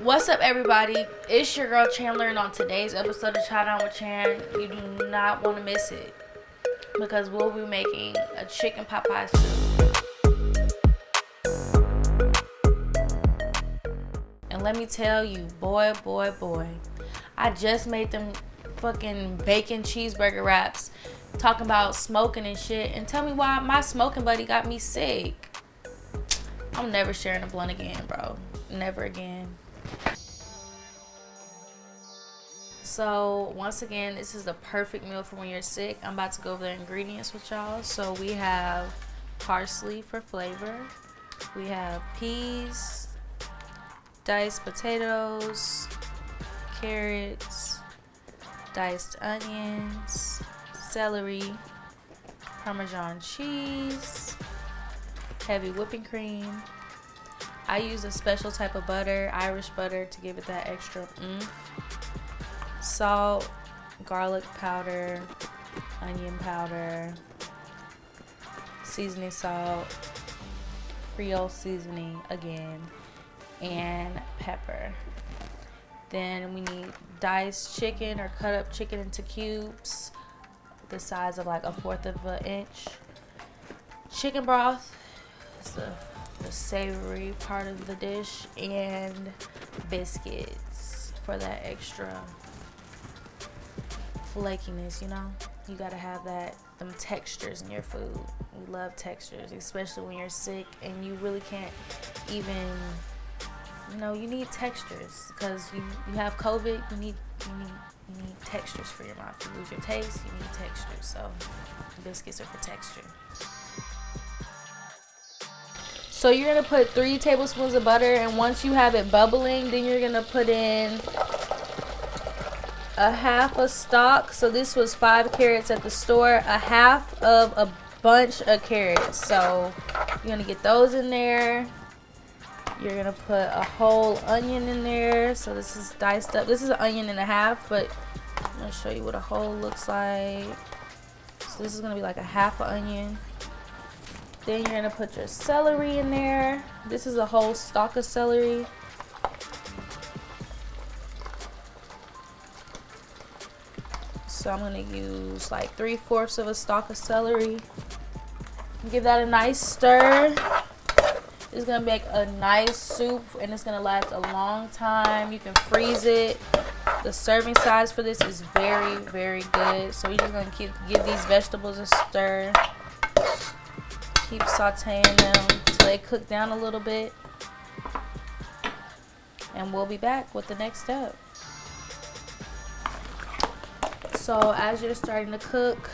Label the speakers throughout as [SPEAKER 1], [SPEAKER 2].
[SPEAKER 1] What's up, everybody? It's your girl Chandler, and on today's episode of Chat On with Chan, you do not want to miss it because we'll be making a chicken pot pie soup. And let me tell you, boy, I just made them fucking bacon cheeseburger wraps talking about smoking and shit, and tell me why my smoking buddy got me sick. I'm never sharing a blunt again, bro. Never again. So once again, this is the perfect meal for when you're sick. I'm about to go over the ingredients with y'all. So we have parsley for flavor. We have peas, diced potatoes, carrots, diced onions, celery, Parmesan cheese, heavy whipping cream. I use a special type of butter, Irish butter, to give it that extra salt, garlic powder, onion powder, seasoning salt, Creole seasoning again, and pepper. Then we need diced chicken or cut up chicken into cubes the size of like 1/4 of an inch. Chicken broth is the savory part of the dish, and biscuits for that extra flakiness. You know, you gotta have them textures in your food. We love textures, especially when you're sick and you really can't even, you need textures because you have COVID. You need textures for your mouth. You lose your taste, you need textures. So biscuits are for texture. So you're gonna put 3 tablespoons of butter, and once you have it bubbling, then you're gonna put in a half a stalk. So this was 5 carrots at the store, a half of a bunch of carrots. So you're gonna get those in there. You're gonna put a whole onion in there. So this is diced up. This is an onion and a half, but I'm gonna show you what a whole looks like. So this is gonna be like a half an onion. Then you're gonna put your celery in there. This is a whole stalk of celery. So I'm gonna use like 3/4 of a stalk of celery. Give that a nice stir. It's gonna make a nice soup, and it's gonna last a long time. You can freeze it. The serving size for this is very, very good. So you're just gonna give these vegetables a stir. Keep sauteing them until they cook down a little bit. And we'll be back with the next step. So as you're starting to cook,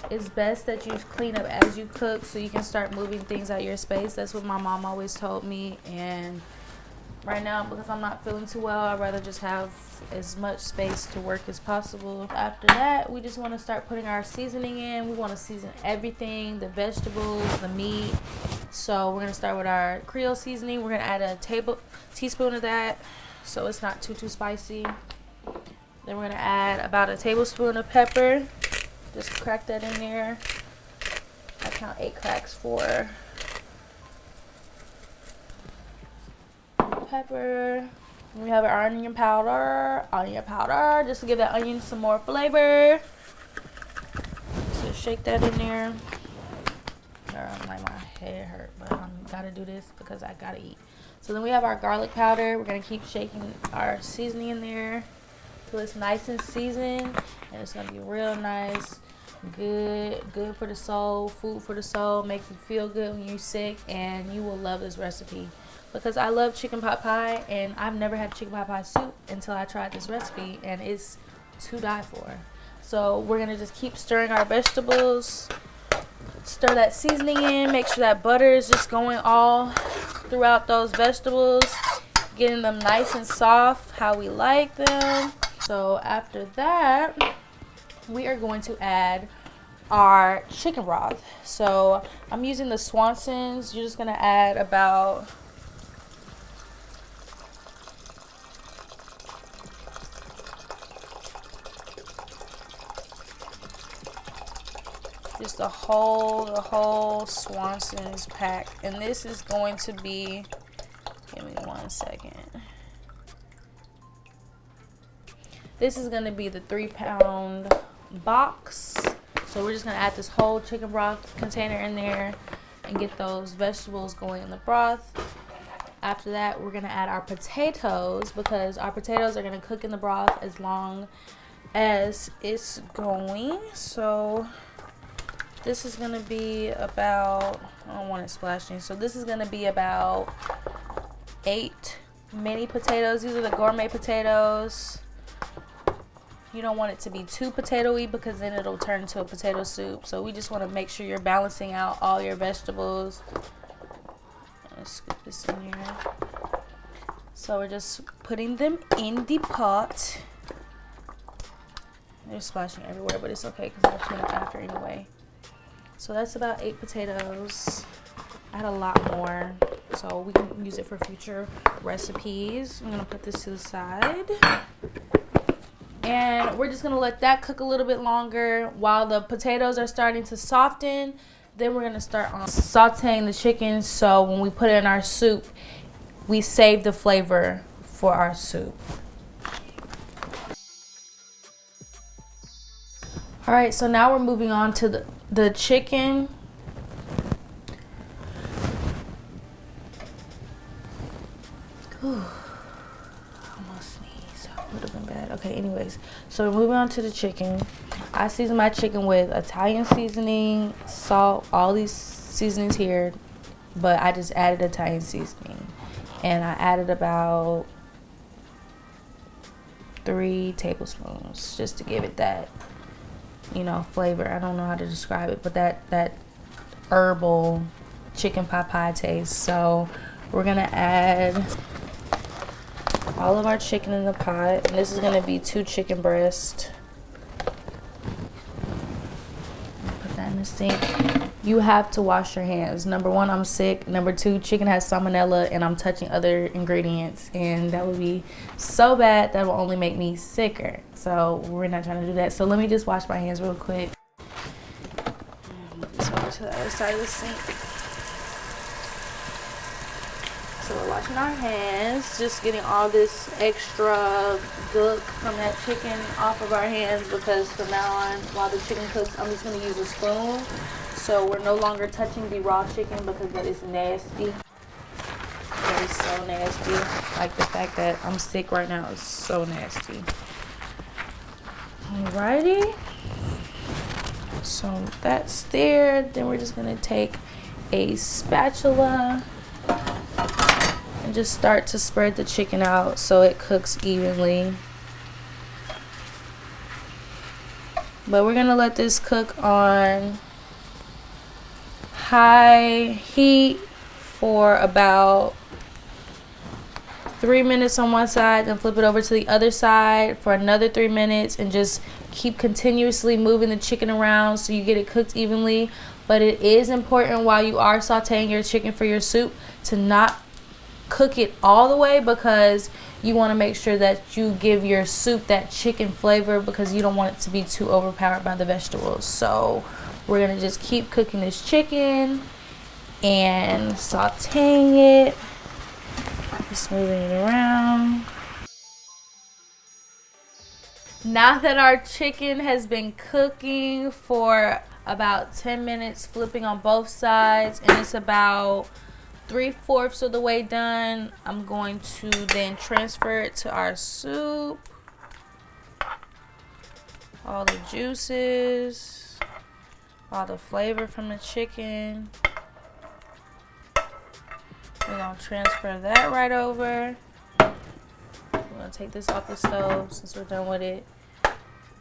[SPEAKER 1] it's best that you clean up as you cook so you can start moving things out of your space. That's what my mom always told me. And right now, because I'm not feeling too well, I'd rather just have as much space to work as possible. After that, we just want to start putting our seasoning in. We want to season everything, the vegetables, the meat. So we're going to start with our Creole seasoning. We're going to add a teaspoon of that so it's not too spicy. Then we're going to add about a tablespoon of pepper. Just crack that in there. I count 8 cracks for pepper. We have our onion powder, just to give that onion some more flavor. So shake that in there. Like my head hurt, but I gotta do this because I gotta eat. So then we have our garlic powder. We're gonna keep shaking our seasoning in there till it's nice and seasoned, and it's gonna be real nice. Good for the soul, food for the soul, make you feel good when you're sick, and you will love this recipe because I love chicken pot pie, and I've never had chicken pot pie soup until I tried this recipe, and it's to die for. So we're gonna just keep stirring our vegetables, stir that seasoning in, make sure that butter is just going all throughout those vegetables, getting them nice and soft how we like them. So after that, we are going to add our chicken broth. So I'm using the Swanson's. You're just gonna add about just the whole Swanson's pack, and this is going to be Give me 1 second. This is gonna be the 3-pound box. So we're just gonna add this whole chicken broth container in there and get those vegetables going in the broth. After that, we're gonna add our potatoes because our potatoes are gonna cook in the broth as long as it's going. So this is gonna be about, I don't want it splashing, so this is gonna be about 8 mini potatoes. These are the gourmet potatoes. You don't want it to be too potato-y because then it'll turn into a potato soup. So we just want to make sure you're balancing out all your vegetables. Let's scoop this in here. So we're just putting them in the pot. They're splashing everywhere, but it's okay because I'll clean up after anyway. So that's about 8 potatoes. I had a lot more, so we can use it for future recipes. I'm gonna put this to the side. And we're just going to let that cook a little bit longer while the potatoes are starting to soften. Then we're going to start on sauteing the chicken, so when we put it in our soup, we save the flavor for our soup. Alright, so now we're moving on to the chicken. Whew. Would have been bad. Okay, anyways, so we're moving on to the chicken. I season my chicken with Italian seasoning, salt, all these seasonings here, but I just added Italian seasoning, and I added about 3 tablespoons just to give it that, you know, flavor. I don't know how to describe it, but that herbal chicken pot pie taste. So we're gonna add all of our chicken in the pot, and this is going to be 2 chicken breasts. Put that in the sink. You have to wash your hands. Number 1, I'm sick. Number 2, chicken has salmonella and I'm touching other ingredients, and that would be so bad that will only make me sicker. So we're not trying to do that. So let me just wash my hands real quick. Move this over to the other side of the sink. So we're washing our hands, just getting all this extra gook from that chicken off of our hands, because from now on, while the chicken cooks, I'm just going to use a spoon. So we're no longer touching the raw chicken because that is nasty. That is so nasty. Like the fact that I'm sick right now is so nasty. Alrighty. So that's there. Then we're just going to take a spatula and just start to spread the chicken out so it cooks evenly. But we're gonna let this cook on high heat for about 3 minutes on one side, then flip it over to the other side for another 3 minutes, and just keep continuously moving the chicken around so you get it cooked evenly. But it is important while you are sauteing your chicken for your soup to not cook it all the way, because you want to make sure that you give your soup that chicken flavor, because you don't want it to be too overpowered by the vegetables. So we're going to just keep cooking this chicken and sauteing it, just moving it around. Now that our chicken has been cooking for about 10 minutes, flipping on both sides, and it's about 3/4 of the way done, I'm going to then transfer it to our soup. All the juices, all the flavor from the chicken. We're going to transfer that right over. We're going to take this off the stove since we're done with it.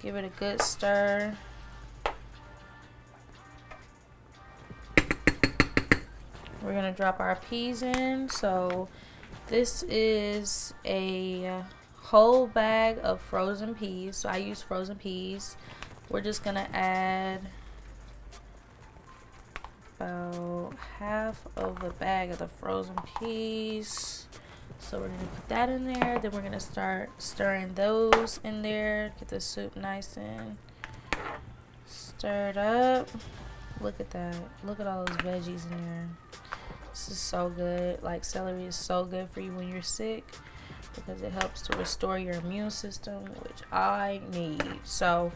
[SPEAKER 1] Give it a good stir. We're going to drop our peas in. So this is a whole bag of frozen peas. So I use frozen peas. We're just going to add about half of a bag of the frozen peas. So we're going to put that in there. Then we're going to start stirring those in there. Get the soup nice and stirred up. Look at that. Look at all those veggies in there. This is so good. Like, celery is so good for you when you're sick because it helps to restore your immune system, which I need. So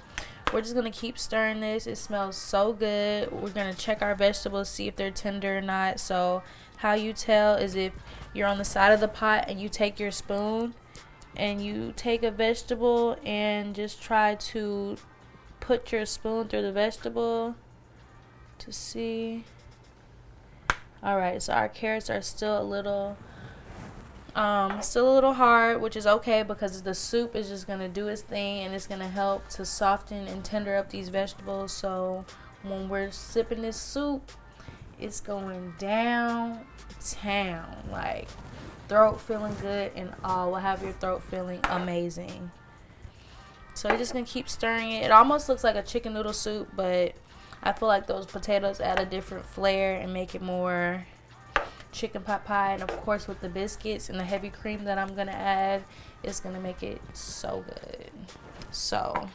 [SPEAKER 1] we're just gonna keep stirring this. It smells so good. We're gonna check our vegetables, see if they're tender or not. So how you tell is if you're on the side of the pot and you take your spoon and you take a vegetable and just try to put your spoon through the vegetable to see. Alright, so our carrots are still a little hard, which is okay because the soup is just gonna do its thing and it's gonna help to soften and tender up these vegetables. So when we're sipping this soup, it's going downtown. Like, throat feeling good and all will have your throat feeling amazing. So you're just gonna keep stirring it. It almost looks like a chicken noodle soup, but I feel like those potatoes add a different flair and make it more chicken pot pie. And of course with the biscuits and the heavy cream that I'm gonna add, it's gonna make it so good. So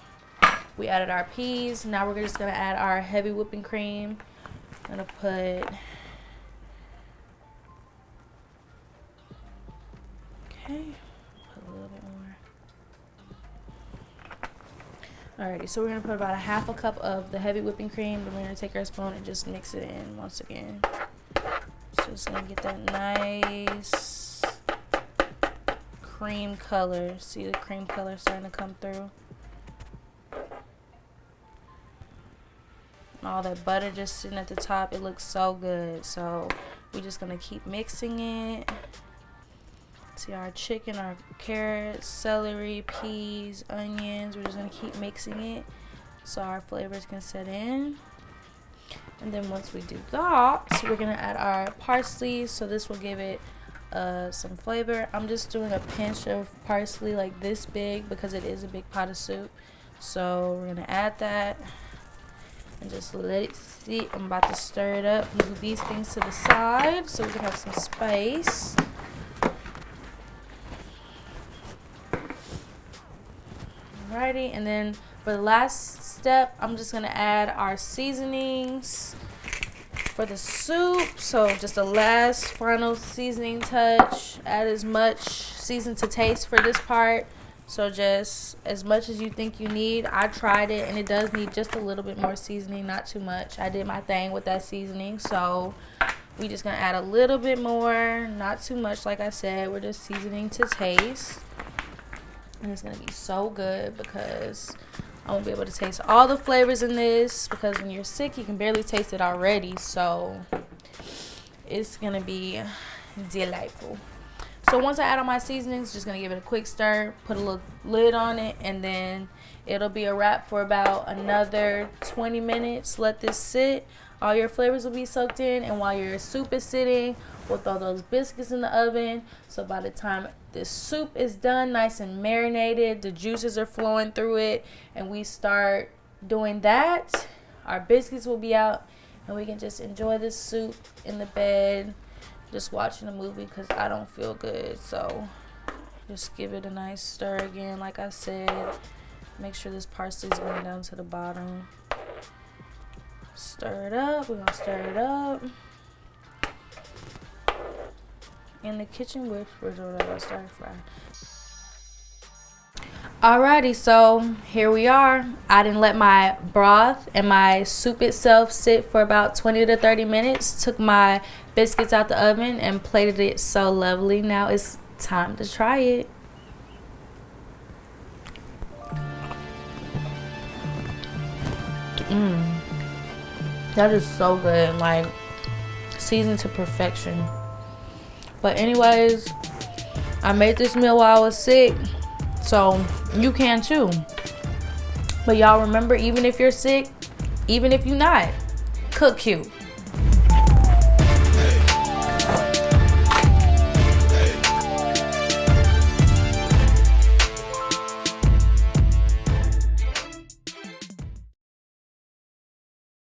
[SPEAKER 1] we added our peas. Now we're just gonna add our heavy whipping cream. I'm gonna put, okay, put a little bit more. Alrighty, so we're gonna put about a half a cup of the heavy whipping cream. Then we're gonna take our spoon and just mix it in once again. So it's gonna get that nice cream color. See the cream color starting to come through. All that butter just sitting at the top. It looks so good. So we're just gonna keep mixing it. See our chicken, our carrots, celery, peas, onions. We're just gonna keep mixing it so our flavors can set in. And then once we do that, we're gonna add our parsley. So this will give it some flavor. I'm just doing a pinch of parsley like this big because it is a big pot of soup. So we're gonna add that and just let it sit. I'm about to stir it up. Move these things to the side so we can have some space. Alrighty, and then for the last step, I'm just gonna add our seasonings for the soup. So just a last final seasoning touch. Add as much season to taste for this part. So just as much as you think you need. I tried it and it does need just a little bit more seasoning, not too much. I did my thing with that seasoning. So we just gonna add a little bit more, not too much. Like I said, we're just seasoning to taste. And it's gonna be so good because I won't be able to taste all the flavors in this because when you're sick you can barely taste it already. So it's gonna be delightful. So once I add all my seasonings, just gonna give it a quick stir, put a little lid on it, and then it'll be a wrap for about another 20 minutes. Let this sit. All your flavors will be soaked in, and while your soup is sitting, we'll throw those biscuits in the oven. So by the time this soup is done, nice and marinated, the juices are flowing through it, and we start doing that, our biscuits will be out, and we can just enjoy this soup in the bed, just watching a movie because I don't feel good. So just give it a nice stir again. Like I said, make sure this parsley is going down to the bottom. Stir it up. We're gonna stir it up in the kitchen whisk or whatever. Stir fry. Alrighty, so here we are. I didn't let my broth and my soup itself sit for about 20 to 30 minutes. Took my biscuits out the oven and plated it so lovely. Now it's time to try it. That is so good, like seasoned to perfection. But anyways, I made this meal while I was sick, so you can too. But y'all remember, even if you're sick, even if you're not, cook cute.